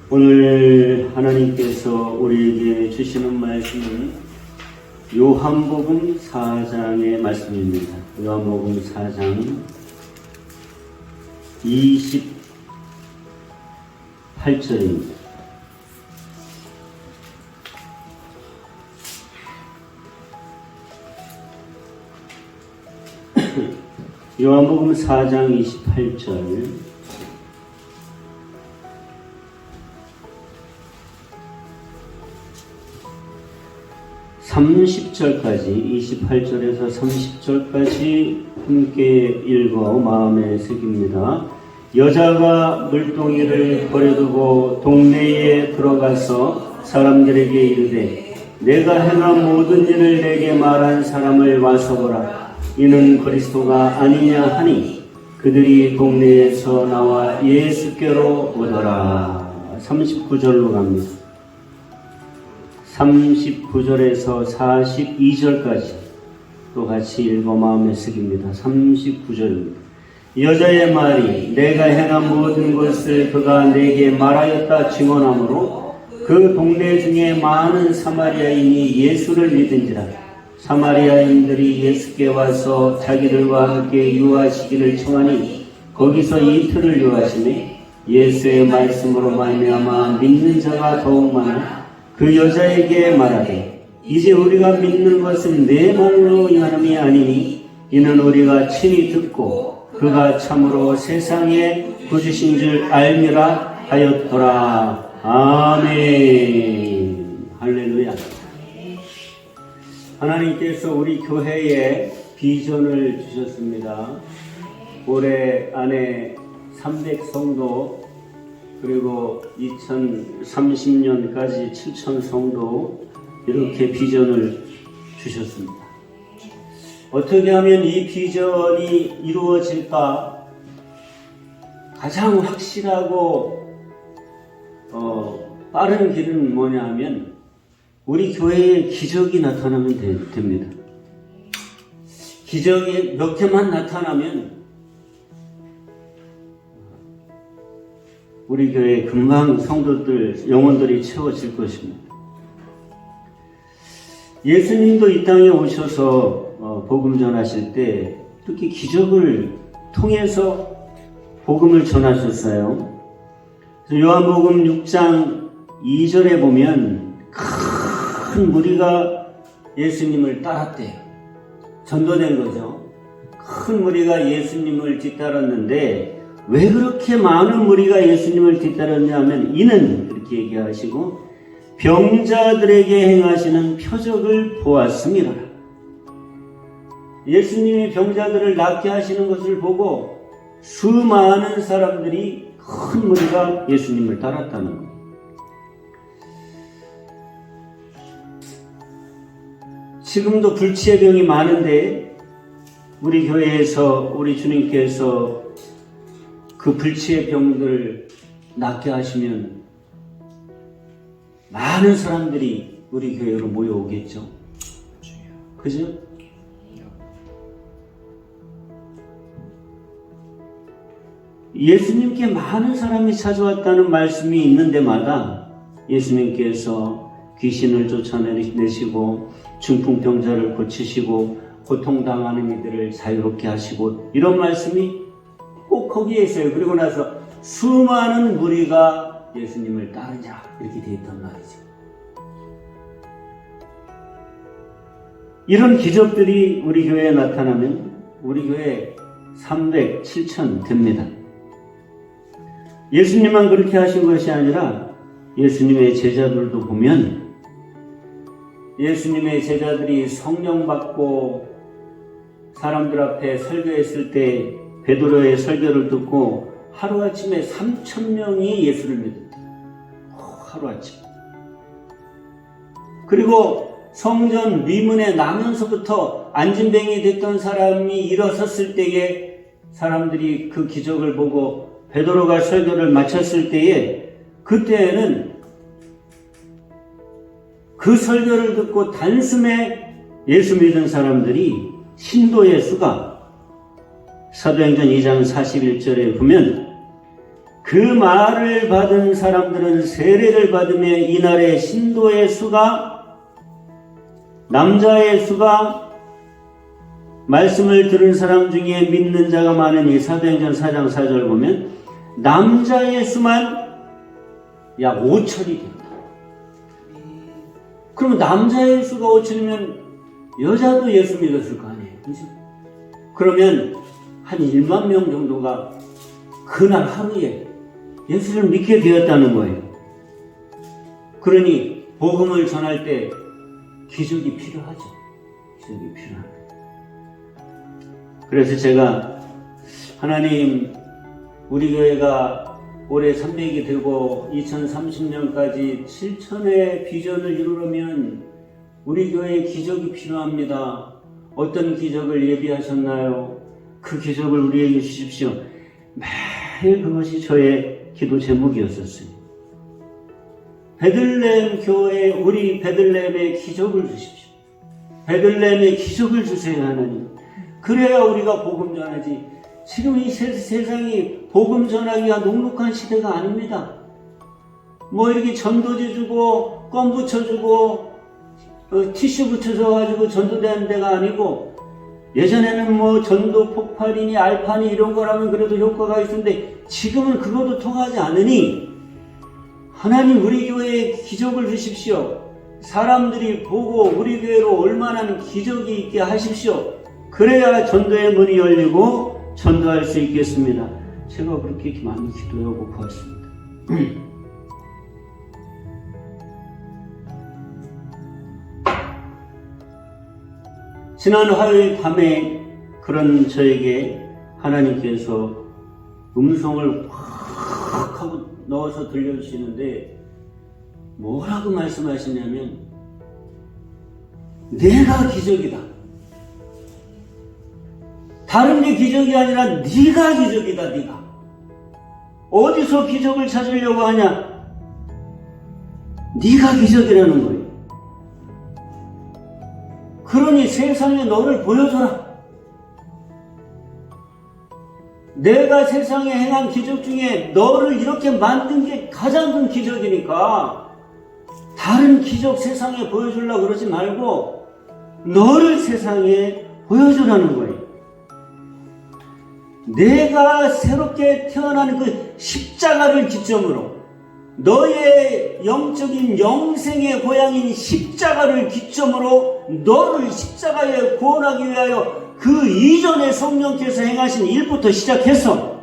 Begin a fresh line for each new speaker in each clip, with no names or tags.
오늘 하나님께서 우리에게 주시는 말씀은 요한복음 4장의 말씀입니다. 요한복음 4장 28절입니다. 요한복음 4장 28절 30절까지 28절에서 30절까지 함께 읽어 마음에 새깁니다. 여자가 물동이를 버려두고 동네에 들어가서 사람들에게 이르되 내가 행한 모든 일을 내게 말한 사람을 와서 보라. 이는 그리스도가 아니냐 하니 그들이 동네에서 나와 예수께로 오더라. 39절로 갑니다. 39절에서 42절까지 또 같이 읽어 마음에 새깁니다. 39절입니다. 여자의 말이 내가 행한 모든 것을 그가 내게 말하였다 증언하므로 그 동네 중에 많은 사마리아인이 예수를 믿은지라. 사마리아인들이 예수께 와서 자기들과 함께 유하시기를 청하니 거기서 이틀을 유하시매 예수의 말씀으로 말미암아 믿는 자가 더욱 많아 그 여자에게 말하되 이제 우리가 믿는 것은 내 말로 인함이 아니니 이는 우리가 친히 듣고 그가 참으로 세상에 구주신 줄 알미라 하였더라. 아멘. 할렐루야. 하나님께서 우리 교회에 비전을 주셨습니다. 올해 안에 300성도 그리고 2030년까지 7000성도 이렇게 비전을 주셨습니다. 어떻게 하면 이 비전이 이루어질까? 가장 확실하고 빠른 길은 뭐냐 하면 우리 교회에 기적이 나타나면 됩니다. 기적이 몇 개만 나타나면 우리 교회 금방 성도들, 영혼들이 채워질 것입니다. 예수님도 이 땅에 오셔서 복음 전하실 때 이렇게 기적을 통해서 복음을 전하셨어요. 요한복음 6장 2절에 보면 큰 무리가 예수님을 따랐대요. 전도된 거죠. 큰 무리가 예수님을 뒤따랐는데 왜 그렇게 많은 무리가 예수님을 뒤따랐냐면 이는 그렇게 얘기하시고 병자들에게 행하시는 표적을 보았습니다. 예수님이 병자들을 낫게 하시는 것을 보고 수많은 사람들이 큰 무리가 예수님을 따랐다는 거예요. 지금도 불치의 병이 많은데 우리 교회에서 우리 주님께서 그 불치의 병들을 낫게 하시면 많은 사람들이 우리 교회로 모여오겠죠. 그죠? 예수님께 많은 사람이 찾아왔다는 말씀이 있는 데마다 예수님께서 귀신을 쫓아내시고 중풍병자를 고치시고 고통당하는 이들을 자유롭게 하시고 이런 말씀이 꼭 거기에 있어요. 그리고 나서 수많은 무리가 예수님을 따르자 이렇게 되어 있단 말이죠. 이런 기적들이 우리 교회에 나타나면 우리 교회 300, 7천 됩니다. 예수님만 그렇게 하신 것이 아니라 예수님의 제자들도 보면 예수님의 제자들이 성령 받고 사람들 앞에 설교했을 때 베드로의 설교를 듣고 하루아침에 3,000명이 예수를 믿었다. 하루아침. 그리고 성전 위문에 나면서부터 안진뱅이 됐던 사람이 일어섰을 때에 사람들이 그 기적을 보고 베드로가 설교를 마쳤을 때에 그때에는 그 설교를 듣고 단숨에 예수 믿은 사람들이 신도의 수가 사도행전 2장 41절에 보면 그 말을 받은 사람들은 세례를 받으며 이날의 신도의 수가, 남자의 수가, 말씀을 들은 사람 중에 믿는 자가 많으니 사도행전 4장 4절 보면 남자의 수만 약 5천이 된다. 그러면 남자의 수가 5천이면 여자도 예수 믿었을 거 아니에요. 그죠? 그러면 한 1만 명 정도가 그날 하루에 예수를 믿게 되었다는 거예요. 그러니 복음을 전할 때 기적이 필요하죠. 기적이 필요합니다. 그래서 제가 하나님, 우리 교회가 올해 300이 되고 2030년까지 7천의 비전을 이루려면 우리 교회에 기적이 필요합니다. 어떤 기적을 예비하셨나요? 그 기적을 우리에게 주십시오. 매일 그것이 저의 기도 제목이었었어요. 베들레헴 교회, 우리 베들레헴에 기적을 주십시오. 베들레헴에 기적을 주세요, 하나님. 그래야 우리가 복음 전하지. 지금 이 세상이 복음 전하기가 녹록한 시대가 아닙니다. 뭐 이렇게 전도지 주고 껌 붙여주고 티슈 붙여줘가지고 전도되는 데가 아니고, 예전에는 뭐 전도 폭발이니 알파니 이런 거라면 그래도 효과가 있었는데 지금은 그것도 통하지 않으니 하나님, 우리 교회에 기적을 주십시오. 사람들이 보고 우리 교회로 올만한 기적이 있게 하십시오. 그래야 전도의 문이 열리고 전도할 수 있겠습니다. 제가 그렇게 많이 기도하고 구했습니다. 지난 화요일 밤에 그런 저에게 하나님께서 음성을 확 하고 넣어서 들려주시는데 뭐라고 말씀하시냐면, 내가 기적이다. 다른 게 기적이 아니라 네가 기적이다. 네가 어디서 기적을 찾으려고 하냐? 네가 기적이라는 거예요. 그러니 세상에 너를 보여줘라. 내가 세상에 행한 기적 중에 너를 이렇게 만든 게 가장 큰 기적이니까 다른 기적 세상에 보여주려고 그러지 말고 너를 세상에 보여주라는 거예요. 내가 새롭게 태어나는 그 십자가를 기점으로, 너의 영적인 영생의 고향인 십자가를 기점으로 너를 십자가에 구원하기 위하여 그 이전에 성령께서 행하신 일부터 시작해서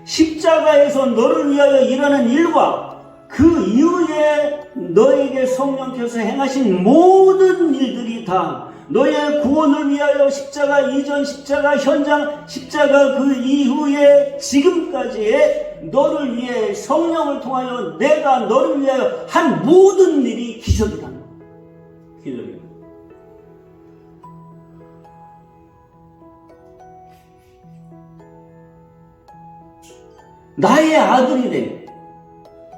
십자가에서 너를 위하여 일하는 일과 그 이후에 너에게 성령께서 행하신 모든 일들이 다 너의 구원을 위하여 십자가 이전, 십자가 현장, 십자가 그 이후에 지금까지의 너를 위해 성령을 통하여 내가 너를 위하여 한 모든 일이 기적이다. 기적이다. 나의 아들이 된,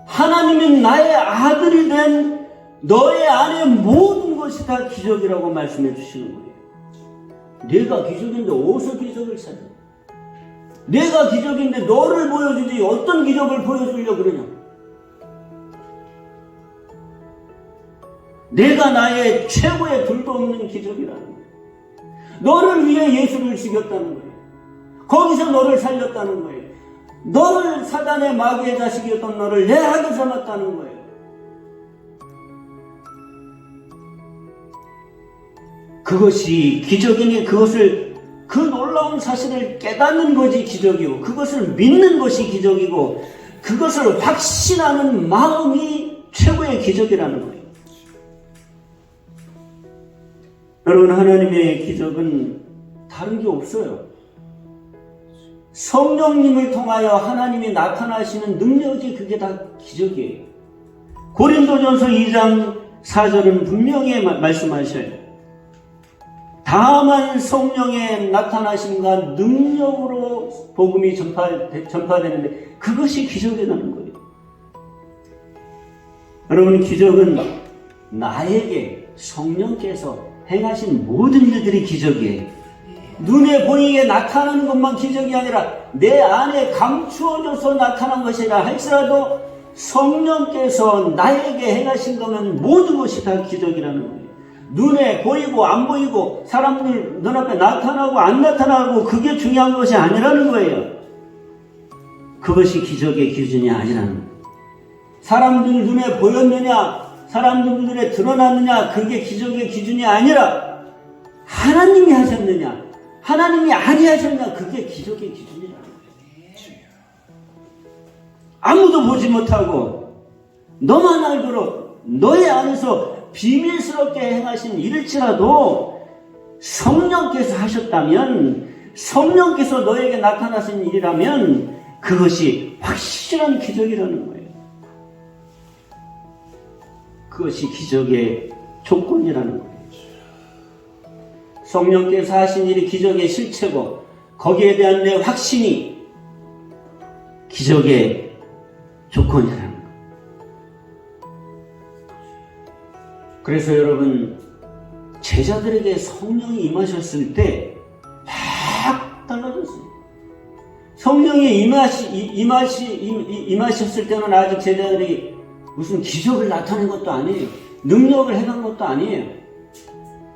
하나님은 나의 아들이 된 너의 안에 모든 것이 다 기적이라고 말씀해 주시는 거예요. 내가 기적인데 어디서 기적을 찾아? 내가 기적인데 너를 보여주지 어떤 기적을 보여주려고 그러냐? 내가 나의 최고의 둘도 없는 기적이라는 거예요. 너를 위해 예수를 죽였다는 거예요. 거기서 너를 살렸다는 거예요. 너를 사단의 마귀의 자식이었던 너를 내 아들 삼았다는 거예요. 그것이 기적이니 그것을, 그 놀라운 사실을 깨닫는 것이 기적이고 그것을 믿는 것이 기적이고 그것을 확신하는 마음이 최고의 기적이라는 거예요. 여러분, 하나님의 기적은 다른 게 없어요. 성령님을 통하여 하나님이 나타나시는 능력이 그게 다 기적이에요. 고린도전서 2장 4절은 분명히 말씀하셔요. 다만 성령의 나타나심과 능력으로 복음이 전파되는데 그것이 기적이라는 거예요. 여러분, 기적은 나에게 성령께서 행하신 모든 일들이 기적이에요. 눈에 보이게 나타나는 것만 기적이 아니라 내 안에 감추어져서 나타난 것이라 할지라도 성령께서 나에게 행하신 거면 모든 것이 다 기적이라는 거예요. 눈에 보이고 안 보이고 사람들 눈앞에 나타나고 안 나타나고 그게 중요한 것이 아니라는 거예요. 그것이 기적의 기준이 아니라는 거예요. 사람들 눈에 보였느냐 사람들 눈에 드러났느냐 그게 기적의 기준이 아니라 하나님이 하셨느냐 하나님이 아니하셨냐 그게 기적의 기준이라는 거예요. 아무도 보지 못하고 너만 알도록 너의 안에서 비밀스럽게 행하신 일일지라도 성령께서 하셨다면 성령께서 너에게 나타나신 일이라면 그것이 확실한 기적이라는 거예요. 그것이 기적의 조건이라는 거예요. 성령께서 하신 일이 기적의 실체고 거기에 대한 내 확신이 기적의 조건이라는 거예요. 그래서 여러분 제자들에게 성령이 임하셨을 때 확 달라졌어요. 성령이 임하셨을 때는 아직 제자들이 무슨 기적을 나타낸 것도 아니에요. 능력을 행한 것도 아니에요.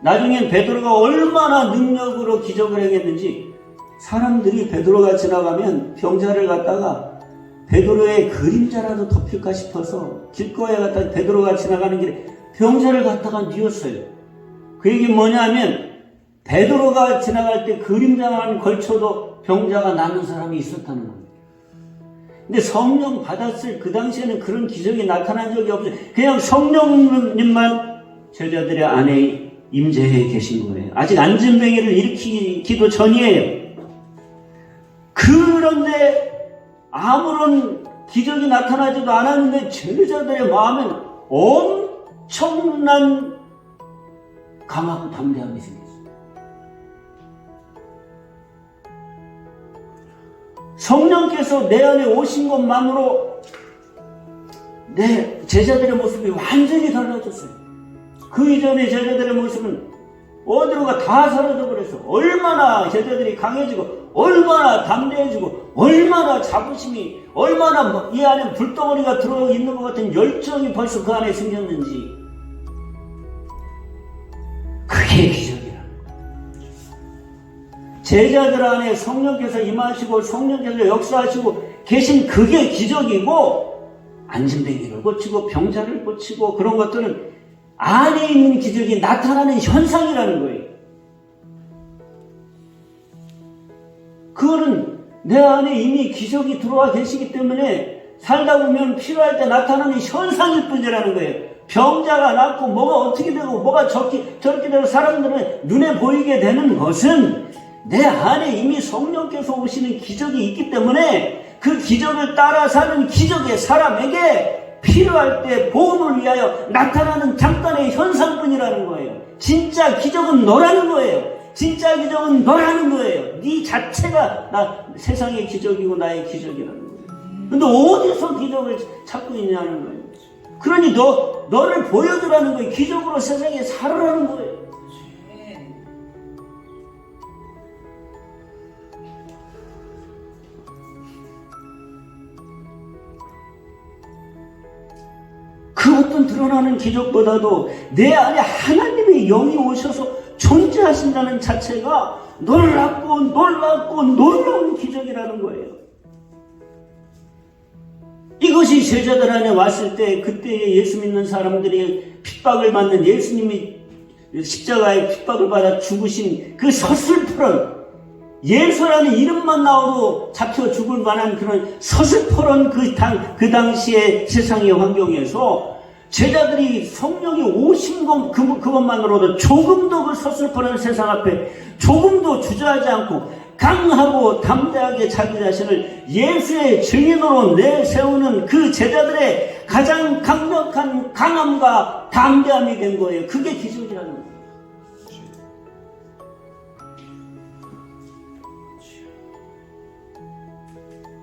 나중엔 베드로가 얼마나 능력으로 기적을 행했는지 사람들이 베드로가 지나가면 병자를 갖다가 베드로의 그림자라도 덮일까 싶어서 길거리에 갖다가 베드로가 지나가는 길에 병자를 갖다가 뉘었어요. 그 얘기는 뭐냐면 베드로가 지나갈 때 그림자만 걸쳐도 병자가 낫는 사람이 있었다는 겁니다. 근데 성령 받았을 그 당시에는 그런 기적이 나타난 적이 없어요. 그냥 성령님만 제자들의 안에 임재해 계신 거예요. 아직 안진뱅이를 일으키기도 전이에요. 그런데 아무런 기적이 나타나지도 않았는데 제자들의 마음에는 엄청난 강하고 담대함이 생겼어요. 성령께서 내 안에 오신 것만으로 내 제자들의 모습이 완전히 달라졌어요. 그 이전의 제자들의 모습은 어디로가 다 사라져버려서 얼마나 제자들이 강해지고 얼마나 담대해지고 얼마나 자부심이 얼마나 이 안에 불덩어리가 들어있는 것 같은 열정이 벌써 그 안에 생겼는지 그게 기적이라는 거예요. 제자들 안에 성령께서 임하시고 성령께서 역사하시고 계신 그게 기적이고 안진뱅이를 고치고 병자를 고치고 그런 것들은 안에 있는 기적이 나타나는 현상이라는 거예요. 그거는 내 안에 이미 기적이 들어와 계시기 때문에 살다 보면 필요할 때 나타나는 현상일 뿐이라는 거예요. 병자가 낫고 뭐가 어떻게 되고 뭐가 저렇게 되고 사람들은 눈에 보이게 되는 것은 내 안에 이미 성령께서 오시는 기적이 있기 때문에 그 기적을 따라 사는 기적의 사람에게 필요할 때 복음을 위하여 나타나는 잠깐의 현상뿐이라는 거예요. 진짜 기적은 너라는 거예요. 진짜 기적은 너라는 거예요. 네 자체가 세상의 기적이고 나의 기적이라는 거예요. 근데 어디서 기적을 찾고 있냐는 거예요. 그러니 너를 보여주라는 거예요. 기적으로 세상에 살아라는 거예요. 그 어떤 드러나는 기적보다도 내 안에 하나님의 영이 오셔서 존재하신다는 자체가 놀랍고 놀라운 기적이라는 거예요. 이것이 제자들 안에 왔을 때 그때에 예수 믿는 사람들이 핍박을 받는 예수님이 십자가에 핍박을 받아 죽으신 그 서슬퍼런 예수라는 이름만 나와도 잡혀 죽을 만한 그런 서슬퍼런 그 당시의 세상의 환경에서 제자들이 성령이 오신 그것만으로도 조금도 그 서슬퍼런 세상 앞에 조금도 주저하지 않고 강하고 담대하게 자기 자신을 예수의 증인으로 내세우는 그 제자들의 가장 강력한 강함과 담대함이 된 거예요. 그게 기적이라는 거예요.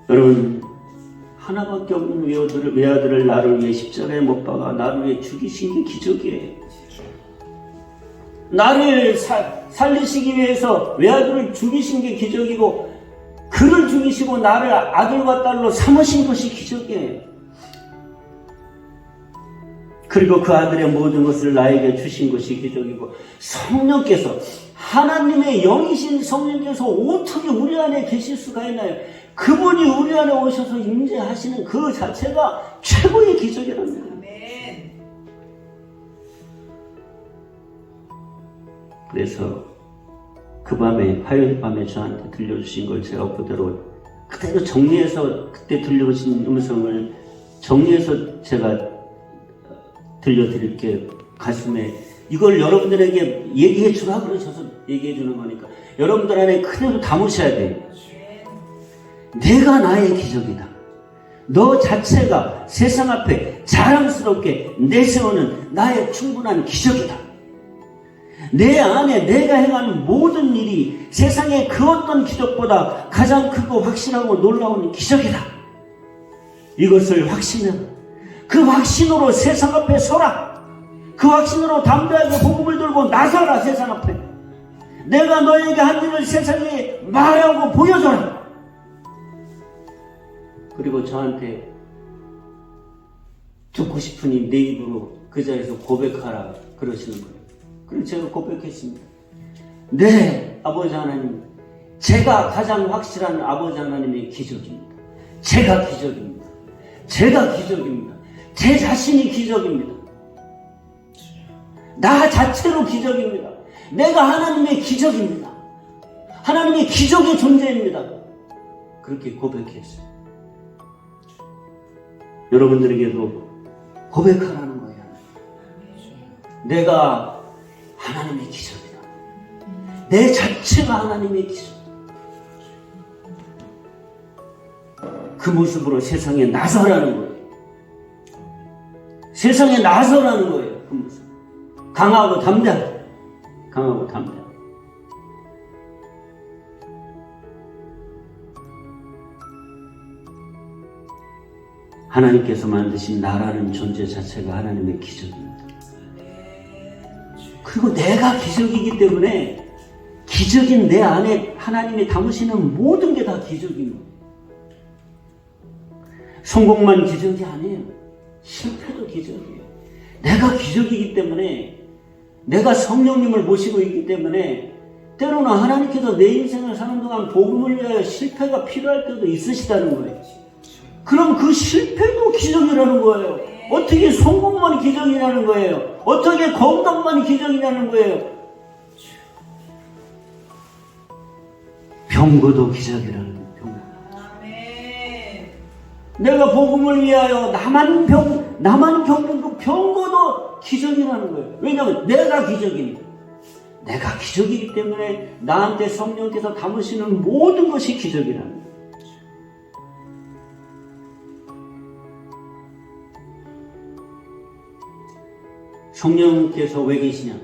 여러분, 하나밖에 없는 외아들을 나를 위해 십자가에 못 박아 나를 위해 죽이신 게 기적이에요. 나를 살리시기 위해서 외아들을 죽이신 게 기적이고 그를 죽이시고 나를 아들과 딸로 삼으신 것이 기적이에요. 그리고 그 아들의 모든 것을 나에게 주신 것이 기적이고 성령께서 하나님의 영이신 성령께서 어떻게 우리 안에 계실 수가 있나요? 그분이 우리 안에 오셔서 임재하시는 그 자체가 최고의 기적이랍니다. 그래서 그 밤에 화요일 밤에 저한테 들려주신 걸 제가 그대로 정리해서 그때 들려주신 음성을 정리해서 제가 들려드릴게요. 가슴에 이걸 여러분들에게 얘기해 주라 그러셔서 얘기해 주는 거니까 여러분들 안에 그대로 담으셔야 돼요. 내가 나의 기적이다. 너 자체가 세상 앞에 자랑스럽게 내세우는 나의 충분한 기적이다. 내 안에 내가 행하는 모든 일이 세상의 그 어떤 기적보다 가장 크고 확실하고 놀라운 기적이다. 이것을 확신하라. 그 확신으로 세상 앞에 서라. 그 확신으로 담대하게 복음을 들고 나서라. 세상 앞에 내가 너에게 한 일을 세상에 말하고 보여줘라. 그리고 저한테 듣고 싶으니 내 입으로 그 자리에서 고백하라 그러시는 거예요. 그리고 제가 고백했습니다. 네, 아버지 하나님, 제가 가장 확실한 아버지 하나님의 기적입니다. 제가 기적입니다. 제가 기적입니다. 제 자신이 기적입니다. 나 자체로 기적입니다. 내가 하나님의 기적입니다. 하나님의 기적의 존재입니다. 그렇게 고백했어요. 여러분들에게도 고백하라는 거예요. 내가 하나님의 기적이다. 내 자체가 하나님의 기적. 그 모습으로 세상에 나서라는 거예요. 세상에 나서라는 거예요. 그 모습. 강하고 담대하게. 강하고 담대하게. 하나님께서 만드신 나라는 존재 자체가 하나님의 기적입니다. 그리고 내가 기적이기 때문에 기적인 내 안에 하나님이 담으시는 모든 게 다 기적입니다. 성공만 기적이 아니에요. 실패도 기적이에요. 내가 기적이기 때문에 내가 성령님을 모시고 있기 때문에 때로는 하나님께서 내 인생을 사는 동안 복음을 위하여 실패가 필요할 때도 있으시다는 거예요. 그럼 그 실패도 기적이라는 거예요. 어떻게 성공만 기적이라는 거예요. 어떻게 건강만 기적이라는 거예요. 병고도 기적이라는 거예요. 내가 복음을 위하여 나만 겪는 그 병고도 기적이라는 거예요. 왜냐하면 내가 기적이니까. 내가 기적이기 때문에 나한테 성령께서 담으시는 모든 것이 기적이라는 거예요. 성령께서 왜 계시냐?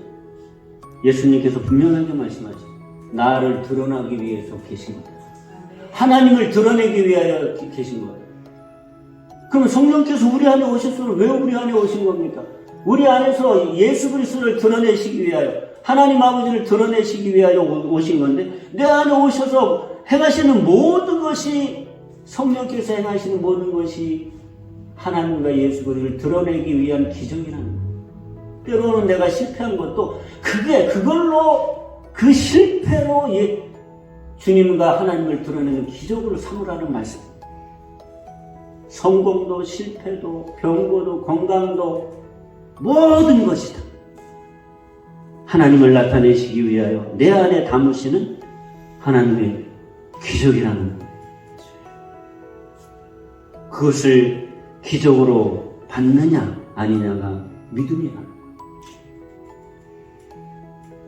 예수님께서 분명하게 말씀하시죠. 나를 드러나기 위해서 계신 거다. 하나님을 드러내기 위하여 계신 거예요. 그럼 성령께서 우리 안에 오셨으면 왜 우리 안에 오신 겁니까? 우리 안에서 예수 그리스도를 드러내시기 위하여, 하나님 아버지를 드러내시기 위하여 오신 건데, 내 안에 오셔서 행하시는 모든 것이, 성령께서 행하시는 모든 것이 하나님과 예수 그리스도를 드러내기 위한 기적이라는 거예요. 때로는 내가 실패한 것도 그걸로 그 실패로 주님과 하나님을 드러내는 기적으로 삼으라는 말씀. 성공도 실패도 병고도 건강도 모든 것이다. 하나님을 나타내시기 위하여 내 안에 담으시는 하나님의 기적이라는 것. 그것을 기적으로 받느냐 아니냐가 믿음이라는 것.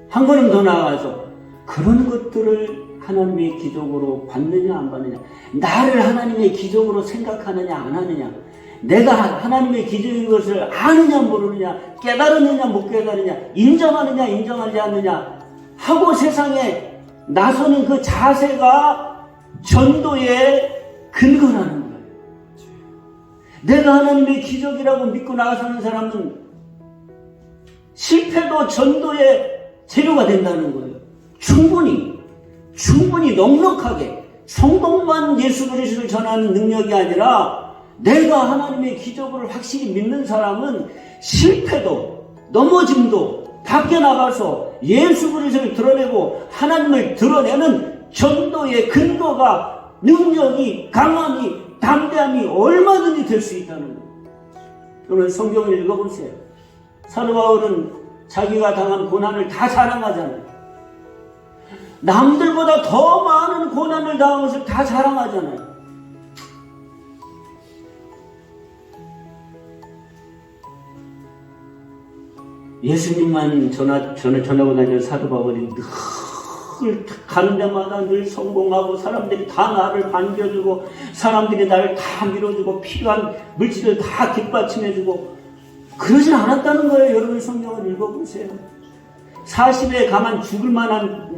한 걸음 더 나아가서 그런 것들을 하나님의 기적으로 받느냐 안 받느냐, 나를 하나님의 기적으로 생각하느냐 안 하느냐, 내가 하나님의 기적인 것을 아느냐 모르느냐, 깨달았느냐 못 깨달느냐, 인정하느냐 인정하지 않느냐 하고 세상에 나서는 그 자세가 전도의 근거라는 거예요. 내가 하나님의 기적이라고 믿고 나서는 사람은 실패도 전도의 재료가 된다는 거예요. 충분히 넉넉하게 성공만 예수 그리스도를 전하는 능력이 아니라 내가 하나님의 기적을 확실히 믿는 사람은 실패도 넘어짐도 밖에 나가서 예수 그리스도를 드러내고 하나님을 드러내는 전도의 근거가 능력이 강함이 담대함이 얼마든지 될 수 있다는 거예요. 여러분 성경을 읽어보세요. 사도 바울은 자기가 당한 고난을 다 자랑하잖아요. 남들보다 더 많은 고난을 당한 것을 다 자랑하잖아요. 예수님만 전하고 다니는 사도 바울이 늘 가는 데마다 늘 성공하고 사람들이 다 나를 반겨주고 사람들이 나를 다 밀어주고 필요한 물질을 다 뒷받침해주고 그러진 않았다는 거예요. 여러분 성경을 읽어보세요. 40에 가만 죽을 만한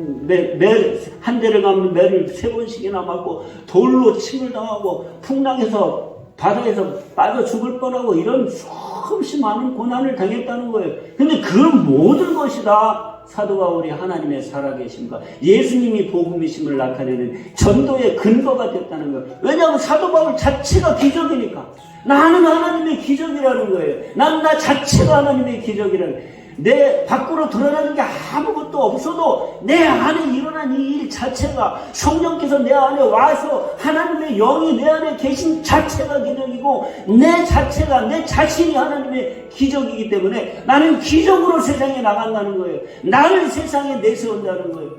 한 대를 감는 매를 3번씩이나 맞고 돌로 침을 당하고 풍랑에서 바다에서 빠져 죽을 뻔하고 이런 수없이 많은 고난을 당했다는 거예요. 근데 그 모든 것이 다 사도 바울이 하나님의 살아계심과 예수님이 복음이심을 나타내는 전도의 근거가 됐다는 거예요. 왜냐하면 사도 바울 자체가 기적이니까. 나는 하나님의 기적이라는 거예요. 난 나 자체가 하나님의 기적이라는 거예요. 내 밖으로 드러나는 게 아무것도 없어도 내 안에 일어난 이 일 자체가 성령께서 내 안에 와서 하나님의 영이 내 안에 계신 자체가 기적이고 내 자체가 내 자신이 하나님의 기적이기 때문에 나는 기적으로 세상에 나간다는 거예요. 나를 세상에 내세운다는 거예요.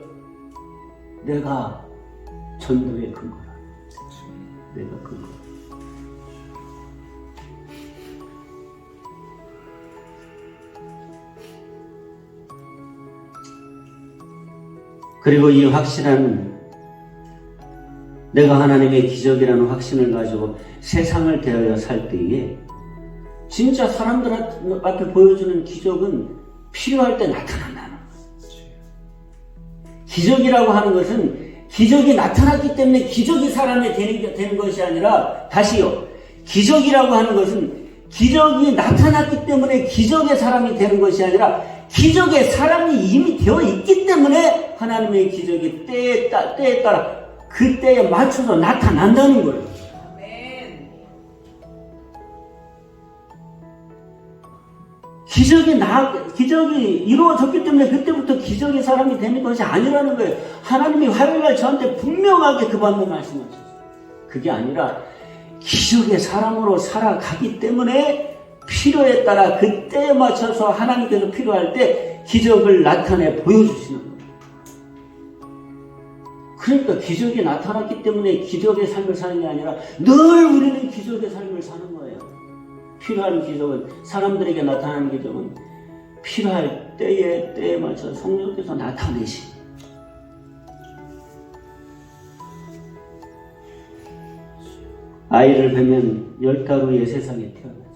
내가 전도의 근거라. 내가 근거. 그리고 이 확신은 내가 하나님의 기적이라는 확신을 가지고 세상을 대하여 살 때에 진짜 사람들 앞에 보여주는 기적은 필요할 때 나타난다는 거예요. 기적이라고 하는 것은 기적이 나타났기 때문에 기적이 사람에 되는 것이 아니라 다시요. 기적이라고 하는 것은 기적이 나타났기 때문에 기적의 사람이 되는 것이 아니라 기적의 사람이 이미 되어 있기 때문에 하나님의 기적이 때에 따라 그 때에 맞춰서 나타난다는 거예요. 기적이 이루어졌기 때문에 그때부터 기적의 사람이 되는 것이 아니라는 거예요. 하나님이 화요일날 저한테 분명하게 그 방법 말씀하셨어요. 그게 아니라 기적의 사람으로 살아가기 때문에 필요에 따라 그때에 맞춰서 하나님께서 필요할 때 기적을 나타내 보여주시는 거예요. 그러니까 기적이 나타났기 때문에 기적의 삶을 사는 게 아니라 늘 우리는 기적의 삶을 사는 거예요. 필요한 기적은 사람들에게 나타나는 기적은 필요할 때에 맞춰서 성령께서 나타내시. 아이를 뵈면 10달 후에 세상에 태어나죠.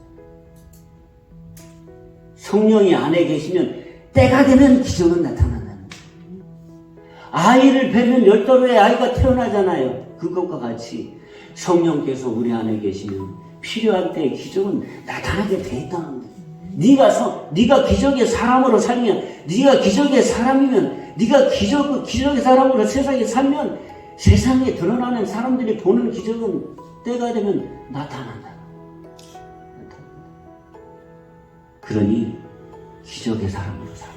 성령이 안에 계시면 때가 되면 기적은 나타난다는 거예요. 아이를 뵈면 10달 후에 아이가 태어나잖아요. 그것과 같이 성령께서 우리 안에 계시면 필요한 때에 기적은 나타나게 돼 있다는 거예요. 네가 기적의 사람으로 살면, 네가 기적의 사람이면, 네가 기적의 사람으로 세상에 살면 세상에 드러나는 사람들이 보는 기적은 때가 되면 나타난다. 그러니 기적의 사람으로 살아.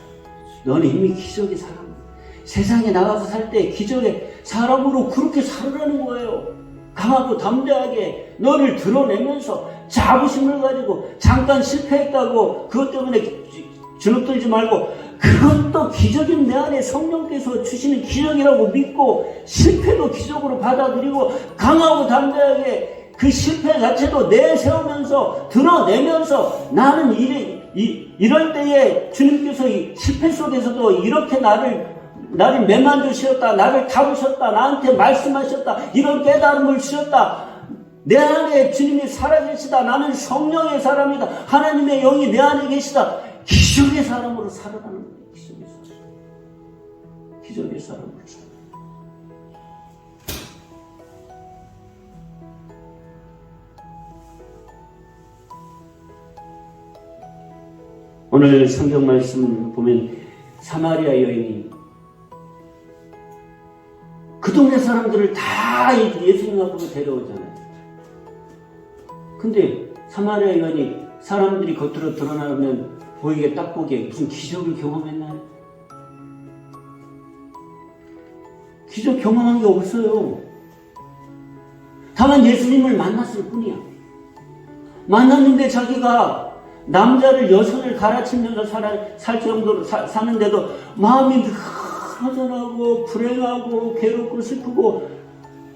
너는 이미 기적의 사람. 세상에 나가서 살 때 기적의 사람으로 그렇게 살으라는 거예요. 강하고 담대하게 너를 드러내면서 자부심을 가지고 잠깐 실패했다고 그것 때문에 주눅들지 말고 그것도 기적인 내 안에 성령께서 주시는 기적이라고 믿고 실패도 기적으로 받아들이고 강하고 담대하게 그 실패 자체도 내세우면서 드러내면서 나는 이럴 때에 주님께서 이 실패 속에서도 이렇게 나를 매만 주셨다, 나를 다루셨다, 나한테 말씀하셨다, 이런 깨달음을 주셨다. 내 안에 주님이 살아계시다. 나는 성령의 사람이다. 하나님의 영이 내 안에 계시다. 기적의 사람으로 살아가는 거예요. 기적의 사람. 기적의 사람으로 살아. 오늘 성경 말씀 보면 사마리아 여인이 사람들을 다 예수님 앞으로 데려오잖아요. 근데 사마리아 여인이 사람들이 겉으로 드러나면 보이게 딱 보기에 무슨 기적을 경험했나요? 기적 경험한 게 없어요. 다만 예수님을 만났을 뿐이야. 만났는데 자기가 남자를 여성을 갈아치면서 살 정도로 사는데도 마음이 허전하고 불행하고 괴롭고 슬프고,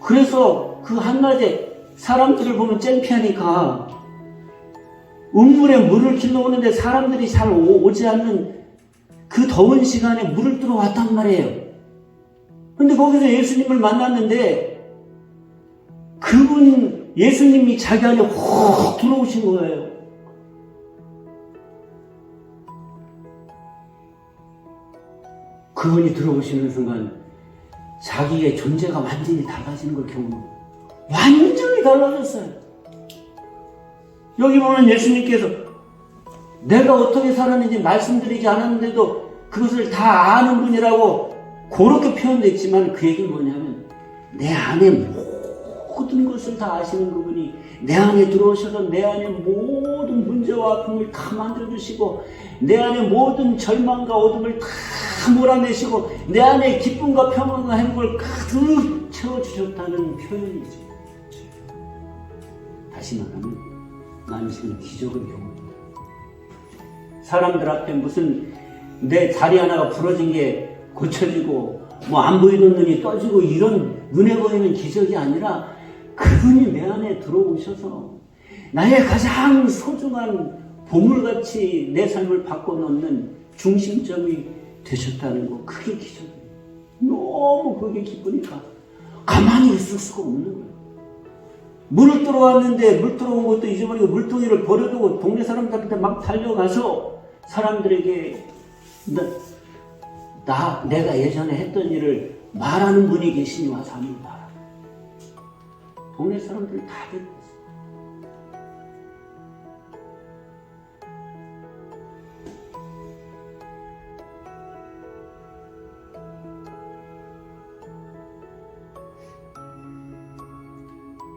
그래서 그 한낮에 사람들을 보면 창피하니까 은물에 물을 길러 오는데 사람들이 잘 오지 않는 그 더운 시간에 물을 뜨러 왔단 말이에요. 근데 거기서 예수님을 만났는데 그분 예수님이 자기 안에 확 들어오신 거예요. 그분이 들어오시는 순간 자기의 존재가 완전히 달라지는 걸 경험해요. 완전히 달라졌어요. 여기 보면 예수님께서 내가 어떻게 살았는지 말씀드리지 않았는데도 그것을 다 아는 분이라고 그렇게 표현됐지만, 그 얘기는 뭐냐면 내 안에 모든 것을 다 아시는 그분이 내 안에 들어오셔서 내 안에 모든 문제와 아픔을 다 만들어주시고, 내 안에 모든 절망과 어둠을 다 몰아내시고, 내 안에 기쁨과 평안과 행복을 가득 채워주셨다는 표현이죠. 다시 말하면 나는 지금 기적을 경험합니다. 사람들 앞에 무슨 내 다리 하나가 부러진 게 고쳐지고 뭐 안 보이던 눈이 떠지고 이런 눈에 보이는 기적이 아니라, 그분이 내 안에 들어오셔서 나의 가장 소중한 보물같이 내 삶을 바꿔놓는 중심점이 되셨다는 거, 그게 기적이에요. 너무 그게 기쁘니까 가만히 있을 수가 없는 거예요. 물을 들어왔는데 물 들어온 것도 잊어버리고 물통이를 버려두고 동네 사람들한테 막 달려가서 사람들에게 내가 예전에 했던 일을 말하는 분이 계시니 와서 한번 봐라. 동네 사람들 다 데리고 왔어.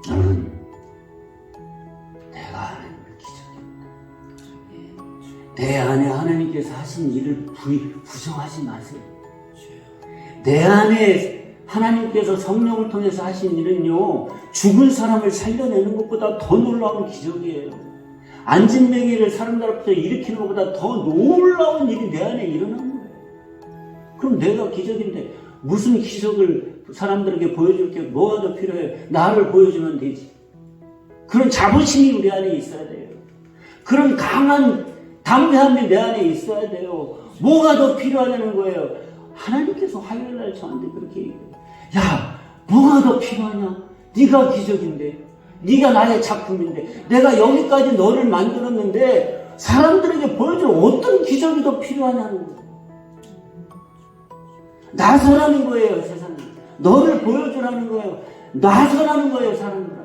여러분, 내가 하나님을 기적입니다. 내 안에 하나님께서 하신 일을 부정하지 마세요. 내 안에 하나님께서 성령을 통해서 하신 일은요, 죽은 사람을 살려내는 것보다 더 놀라운 기적이에요. 안진뱅이를 사람들 앞에서 일으키는 것보다 더 놀라운 일이 내 안에 일어나는 거예요. 그럼 내가 기적인데 무슨 기적을 사람들에게 보여줄 게 뭐가 더 필요해요? 나를 보여주면 되지. 그런 자부심이 우리 안에 있어야 돼요. 그런 강한 담대함이 내 안에 있어야 돼요. 뭐가 더 필요하다는 거예요? 하나님께서 화요일날 저한테 그렇게 얘기해요. 야, 뭐가 더 필요하냐? 네가 기적인데, 네가 나의 작품인데, 내가 여기까지 너를 만들었는데 사람들에게 보여줄 어떤 기적이 더 필요하냐는 거예요. 나서라는 거예요, 세상에. 너를 보여주라는 거예요. 나서라는 거예요, 사람들한테.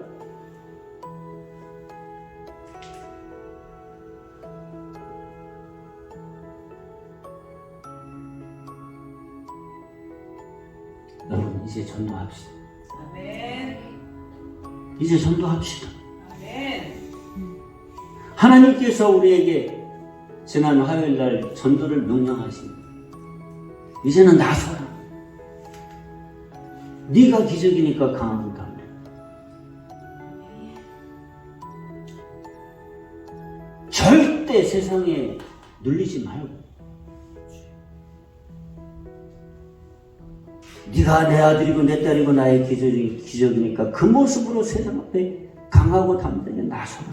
여러분, 이제 전도합시다.
아멘.
이제 전도합시다.
아멘.
하나님께서 우리에게 지난 화요일날 전도를 명령하십니다. 이제는 나서라. 네가 기적이니까 강한 담대. 절대 세상에 눌리지 말고, 네가 내 아들이고 내 딸이고 나의 기적이니까 그 모습으로 세상 앞에 강하고 담대하게 나서라.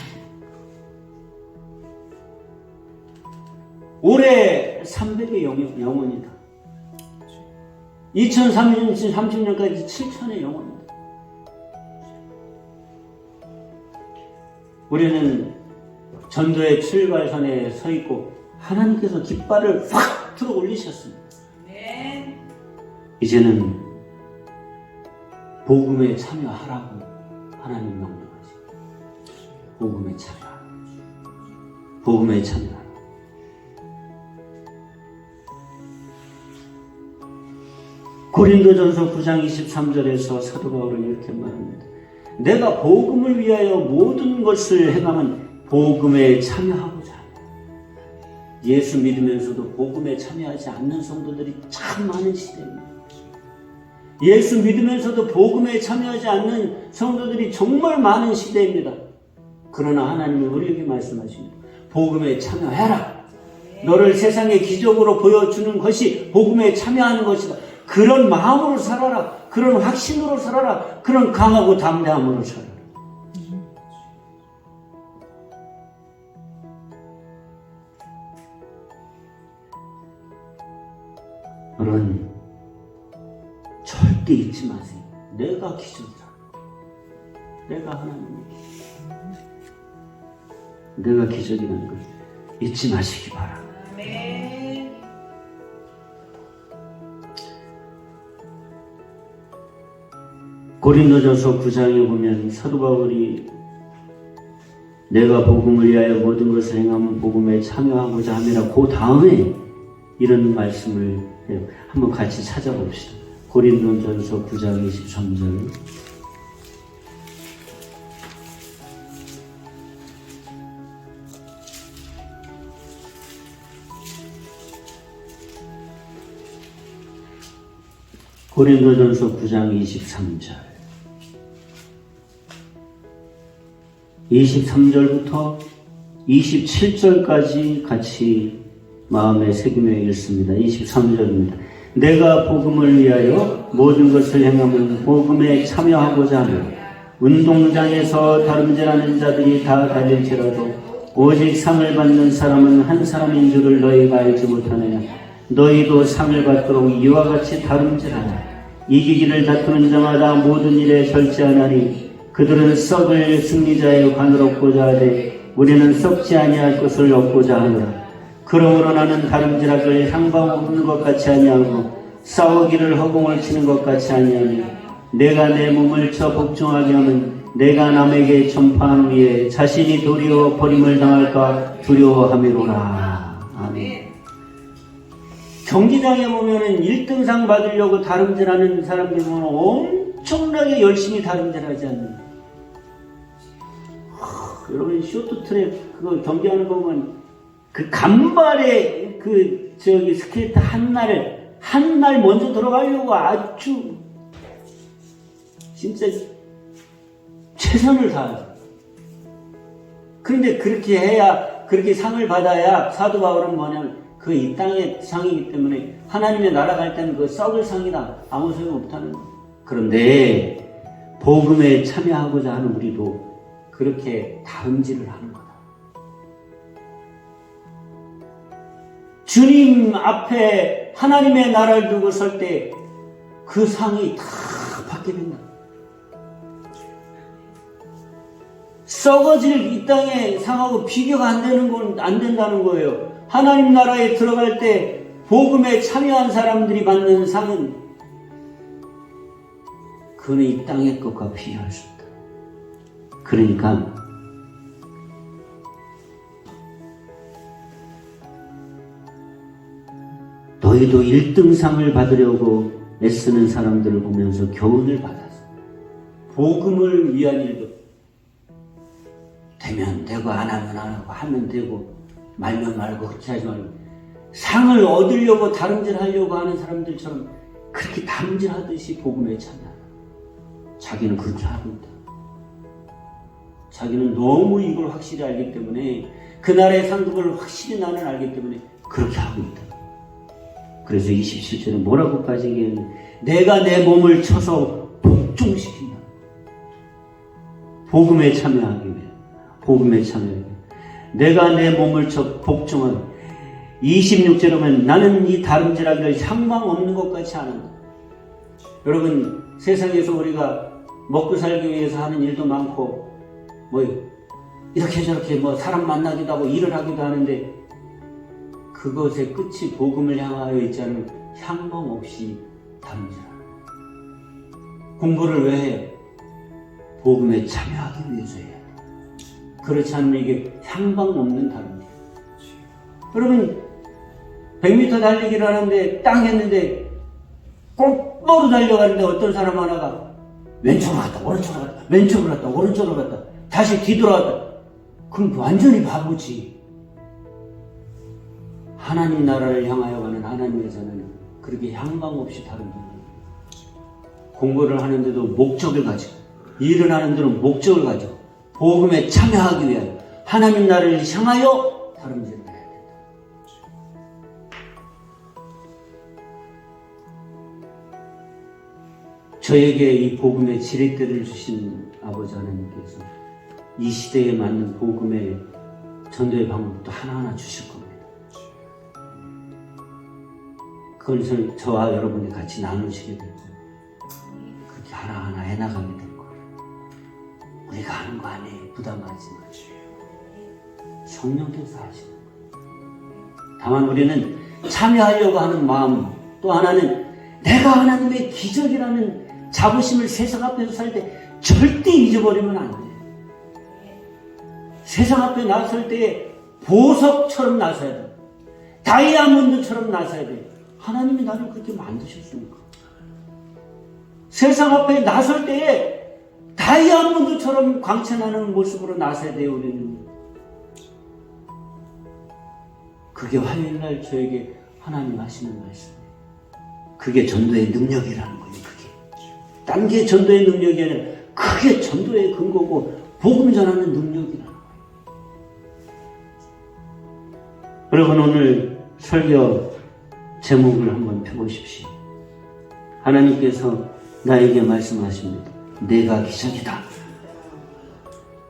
올해 300의 영혼이다. 2030년까지 7천의 영혼이다. 우리는 전도의 출발선에 서 있고 하나님께서 깃발을 확 들어 올리셨습니다.
아멘.
이제는 복음에 참여하라고 하나님 명령하십니다. 복음에 참여하라. 복음에 참여하라. 고린도전서 9장 23절에서 사도 바울은 이렇게 말합니다. 내가 복음을 위하여 모든 것을 행하면 복음에 참여하고자 합니다. 예수 믿으면서도 복음에 참여하지 않는 성도들이 참 많은 시대입니다. 예수 믿으면서도 복음에 참여하지 않는 성도들이 정말 많은 시대입니다. 그러나 하나님은 우리에게 말씀하십니다. 복음에 참여해라. 너를 세상의 기적으로 보여주는 것이 복음에 참여하는 것이다. 그런 마음으로 살아라. 그런 확신으로 살아라. 그런 강하고 담대함으로 살아라. 여러분, 절대 잊지 마세요. 내가 기적이다. 내가 하나님의 내가 기적이라는 걸 잊지 마시기 바랍니다.
아멘.
고린도전서 9장에 보면 사도 바울이 내가 복음을 위하여 모든 것을 행하면 복음에 참여하고자 함이라 그 다음에 이런 말씀을 해요. 한번 같이 찾아봅시다. 고린도전서 9장 23절. 고린도전서 9장 23절. 23절부터 27절까지 같이 마음에 새기며 읽습니다. 23절입니다. 내가 복음을 위하여 모든 것을 행하면 복음에 참여하고자 하며 운동장에서 다름질하는 자들이 다 달릴지라도 오직 상을 받는 사람은 한 사람인 줄을 너희가 알지 못하느냐. 너희도 상을 받도록 이와 같이 다름질하라. 이기기를 다투는 자마다 모든 일에 절제하나니 그들은 썩을 승리자의 관을 얻고자 하되 우리는 썩지 아니할 것을 얻고자 하노라. 그러므로 나는 다름질하기를 향방 없는 것 같이 아니하고 싸우기를 허공을 치는 것 같이 아니하니 내가 내 몸을 쳐 복종하게 하면 내가 남에게 전파한 후에 자신이 도리어 버림을 당할까 두려워함이로라. 아멘. 경기장에 보면은 1등상 받으려고 다름질하는 사람들 보면 엄청나게 열심히 다름질하지 않는. 여러분 쇼트트랙 그거 경기하는 거 보면 그 간발에 그 저기 스케이트 한 날 먼저 들어가려고 아주 진짜 최선을 다하죠. 그런데 그렇게 해야 그렇게 상을 받아야 사도 바울은 뭐냐면 그 이 땅의 상이기 때문에 하나님의 나라 갈 때는 그 썩을 상이다. 아무 소용 없다는 거예요. 그런데 복음에 참여하고자 하는 우리도 그렇게 다름질을 하는 거다. 주님 앞에 하나님의 나라를 두고 설 때 그 상이 다 받게 된다. 썩어질 이 땅의 상하고 비교가 안 되는 건 안 된다는 거예요. 하나님 나라에 들어갈 때 복음에 참여한 사람들이 받는 상은 그는 이 땅의 것과 비교할 수 없다. 그러니까 너희도 1등상을 받으려고 애쓰는 사람들을 보면서 교훈을 받아서 복음을 위한 일도 되면 되고 안 하면 안 하고 하면 되고 말면 말고 그렇게 하지 말고 상을 얻으려고 다름질하려고 하는 사람들처럼 그렇게 다름질하듯이 복음에 참여하라. 자기는 그렇게 하고 있다. 자기는 너무 이걸 확실히 알기 때문에 그날의 상급을 확실히 나는 알기 때문에 그렇게 하고 있다. 그래서 27절에 뭐라고까지 얘기했는데 내가 내 몸을 쳐서 복종시킨다. 복음에 참여하기 위해 복음에 참여하기 위해 내가 내 몸을 쳐 복종하기 26절에 보면 나는 이 다름질하기를 향방 없는 것 같이 하는다. 여러분 세상에서 우리가 먹고 살기 위해서 하는 일도 많고 뭐 이렇게 저렇게 뭐 사람 만나기도 하고 일을 하기도 하는데 그것의 끝이 복음을 향하여 있지 않으면 향방 없이 다름질하라. 공부를 왜 해요? 복음에 참여하기 위해서 해야 돼. 그렇지 않으면 이게 향방 없는 다름질. 여러분 100m 달리기를 하는데 땅 했는데 곧바로 달려가는데 어떤 사람 하나가 왼쪽으로 갔다 오른쪽으로 갔다 왼쪽으로 갔다 오른쪽으로 갔다 다시 뒤돌아갔다. 그럼 완전히 바보지. 하나님 나라를 향하여 가는 하나님께서는 그렇게 향방 없이 다른 분이에요. 공부를 하는데도 목적을 가지고, 일을 하는 데는 목적을 가지고 복음에 참여하기 위하여 하나님 나라를 향하여 다름질을 해야 된다. 저에게 이 복음의 지렛대를 주신 아버지 하나님께서 이 시대에 맞는 복음의 전도의 방법도 하나하나 주실 겁니다. 그것을 저와 여러분이 같이 나누시게 될 거예요. 그렇게 하나하나 해나가게 될 거예요. 우리가 하는 거 아니에요. 부담하지 마시고. 성령께서 하시는 거예요. 다만 우리는 참여하려고 하는 마음, 또 하나는 내가 하나님의 기적이라는 자부심을 세상 앞에서 살 때 절대 잊어버리면 안 돼요. 세상 앞에 나설 때에 보석처럼 나서야 돼요. 다이아몬드처럼 나서야 돼요. 하나님이 나를 그렇게 만드셨습니까? 세상 앞에 나설 때에 다이아몬드처럼 광채나는 모습으로 나서야 돼요, 우리는. 그게 화요일날 저에게 하나님 하시는 말씀이에요. 그게 전도의 능력이라는 거예요, 그게. 딴 게 전도의 능력이 아니라 그게 전도의 근거고 복음 전하는 능력이라는 거예요. 여러분, 오늘 설교 제목을 한번 펴보십시오. 하나님께서 나에게 말씀하십니다. 내가 기적이다.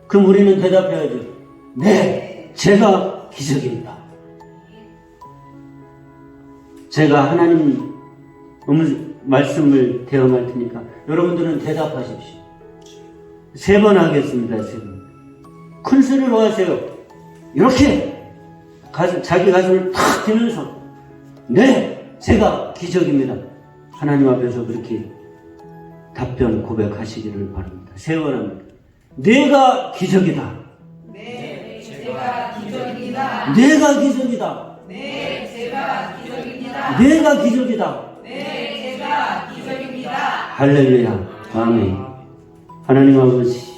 그럼 우리는 대답해야죠. 네, 제가 기적입니다. 제가 하나님 말씀을 대응할 테니까 여러분들은 대답하십시오. 3번 하겠습니다. 3번. 큰 소리로 하세요. 이렇게 자기 가슴을 탁 대면서 네, 제가 기적입니다. 하나님 앞에서 그렇게 답변 고백하시기를 바랍니다. 3번 합니다. 내가 기적이다.
네, 제가 기적입니다.
내가 기적이다.
네, 제가 기적입니다.
내가 기적이다.
네, 제가 기적입니다.
할렐루야. 아멘. 하나님 아버지,